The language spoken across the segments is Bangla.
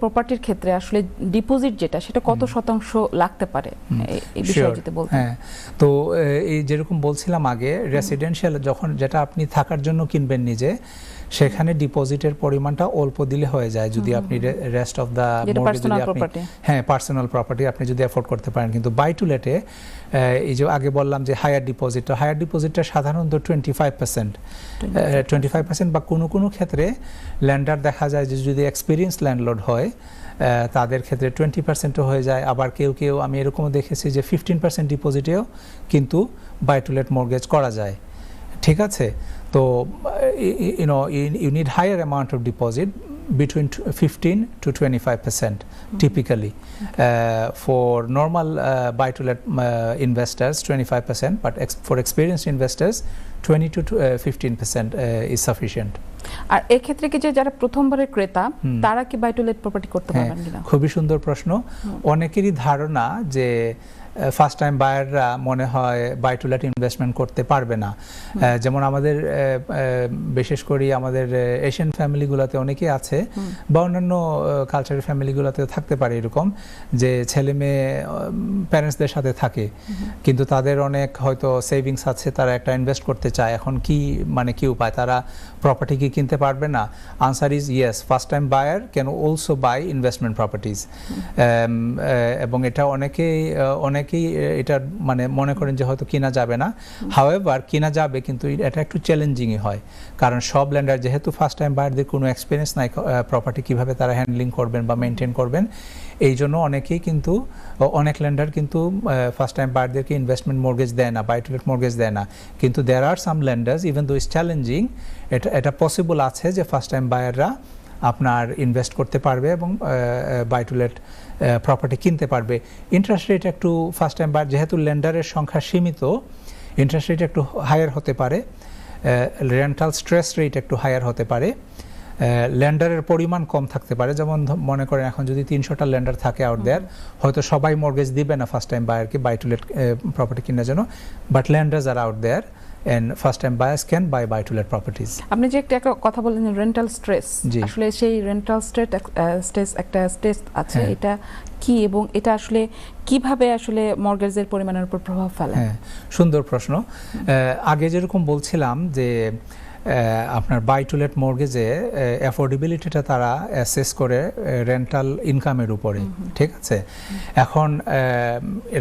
প্রপার্টির ক্ষেত্রে আসলে ডিপোজিট যেটা সেটা কত শতাংশ লাগতে পারে এই বিষয়ে যদি বলতেন। হ্যাঁ, তো এই যেরকম বলছিলাম আগে, রেসিডেন্সিয়াল যখন যেটা আপনি থাকার জন্য কিনবেন নিজে, সেখানে ডিপোজিটের পরিমাণটা অল্প দিলে হয়ে যায় যদি আপনি রেস্ট অফ দ্য মর্টগেজ যদি আপনি পার্সোনাল প্রপার্টি আপনি যদি অ্যাফোর্ড করতে পারেন। কিন্তু বাই টু লেটে এই যে আগে বললাম যে হায়ার ডিপোজিটটা সাধারণত 25% বা কোনো কোনো ক্ষেত্রে ল্যান্ডার দেখা যায় যে যদি এক্সপিরিয়েন্স ল্যান্ডলর্ড হয় তাদের ক্ষেত্রে 20%ও হয়ে যায়। আবার কেউ কেউ আমি এরকমও দেখেছি যে 15% ডিপোজিটেও কিন্তু বাই টু লেট মর্টগেজ করা যায়। ঠিক আছে, তো you need higher amount of deposit between 15 to 25% typically. For normal buy to let investors 25%, but for experienced investors 20 to 15% is sufficient. আর এই ক্ষেত্রে কি যে যারা প্রথমবারের ক্রেতা তারা কি বাই টু লেট প্রপার্টি করতে পারবেন কিনা? খুবই সুন্দর প্রশ্ন। অনেকেরই ধারণা যে ফার্স্ট টাইম বায়াররা মনে হয় বাই টু লেট ইনভেস্টমেন্ট করতে পারবে না। যেমন আমাদের বিশেষ করে আমাদের এশিয়ান ফ্যামিলিগুলোতে অনেকেই আছে বা অন্যান্য কালচারাল ফ্যামিলিগুলোতে থাকতে পারে এরকম যে ছেলে মেয়ে প্যারেন্টসদের সাথে থাকে, কিন্তু তাদের অনেক হয়তো সেভিংস আছে, তারা একটা ইনভেস্ট করতে চায়। এখন কি উপায়, তারা প্রপার্টি কি কিনতে পারবে না? Answer is yes, first time buyer can also buy investment properties. এবং এটা অনেকেই এটা মানে মনে করেন যে হয়তো কিনা যাবে না। হাওয়েভার কিনা যাবে, কিন্তু এটা একটু চ্যালেঞ্জিংই হয়, কারণ সব ল্যান্ডার যেহেতু ফার্স্ট টাইম বায়ারদের কোনো এক্সপিরিয়েন্স নাই প্রপার্টি কিভাবে তারা হ্যান্ডলিং করবেন বা মেনটেন করবেন, এই জন্য অনেক ল্যান্ডার কিন্তু ফার্স্ট টাইম বায়ারদেরকে ইনভেস্টমেন্ট মর্টগেজ দেয় না, বাই টু লেট মর্টগেজ দেয় না। কিন্তু there are some lenders, even though is challenging, এটা পসিবল আছে যে ফার্স্ট টাইম বায়াররা আপনার ইনভেস্ট করতে পারবে এবং বাই টু লেট প্রপার্টি কিনতে পারবে। ইন্টারেস্ট রেট একটু ফার্স্ট টাইম বায়ার যেহেতু ল্যান্ডারের সংখ্যা সীমিত, ইন্টারেস্ট রেট একটু হায়ার হতে পারে, রেন্টাল স্ট্রেস রেট একটু হায়ার হতে পারে, ল্যান্ডারের পরিমাণ কম থাকতে পারে। যেমন মনে করেন এখন যদি 300টা ল্যান্ডার থাকে আউট দেয়ার, হয়তো সবাই মর্টগেজ দিবে না ফার্স্ট টাইম বায়ারকে বাই টু লেট প্রপার্টি কেনার জন্য, but lenders are out there and first time buyers can buy to let properties. আপনি যে একটা কথা বললেন রেন্টাল স্ট্রেস, আসলে সেই রেন্টাল স্ট্রেস একটা স্ট্রেস আছে, এটা কি এবং এটা আসলে কিভাবে আসলে মর্টগেজের পরিমাণের উপর প্রভাব ফেলে? সুন্দর প্রশ্ন। আগে যেরকম বলছিলাম যে আপনার বাই টু লেট মর্টগেজে অ্যাফোর্ডেবিলিটিটা তারা অ্যাসেস করে রেন্টাল ইনকামের উপরে। ঠিক আছে, এখন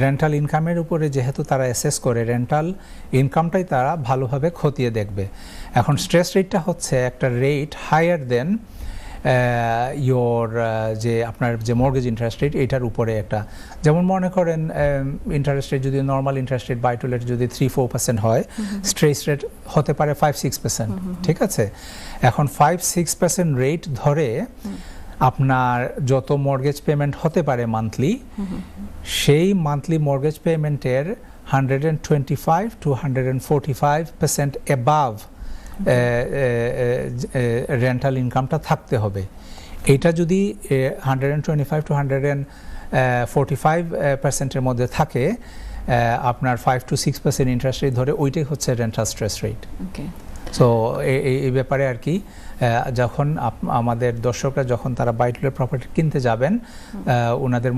রেন্টাল ইনকামের উপরে যেহেতু তারা অ্যাসেস করে, রেন্টাল ইনকামটাই তারা ভালোভাবে খতিয়ে দেখবে। এখন স্ট্রেস রেটটা হচ্ছে একটা রেট হায়ার দেন যে আপনার যে মর্টগেজ ইন্টারেস্ট রেট, এটার উপরে একটা, যেমন মনে করেন ইন্টারেস্ট রেট যদি normal interest rate buy to let যদি 3-4% হয়, স্ট্রেস রেট হতে পারে 5-6%। ঠিক আছে, এখন 5-6% রেট ধরে আপনার যত মর্টগেজ পেমেন্ট হতে পারে মান্থলি, সেই মান্থলি মর্টগেজ পেমেন্টের 125 to 145% অ্যাবাভ রেন্টাল ইনকামটা থাকতে হবে। এটা যদি 125 to 145%-এর মধ্যে থাকে, আপনার 5 to 6% ইন্টারেস্ট রেট ধরে, ওইটাই হচ্ছে রেন্টাল স্ট্রেস রেট। সো এই ব্যাপারে আর কি, যখন আমাদের দর্শকরা যখন তারা বাই টু লেট প্রপার্টি কিনতে যাবেন, ওনাদের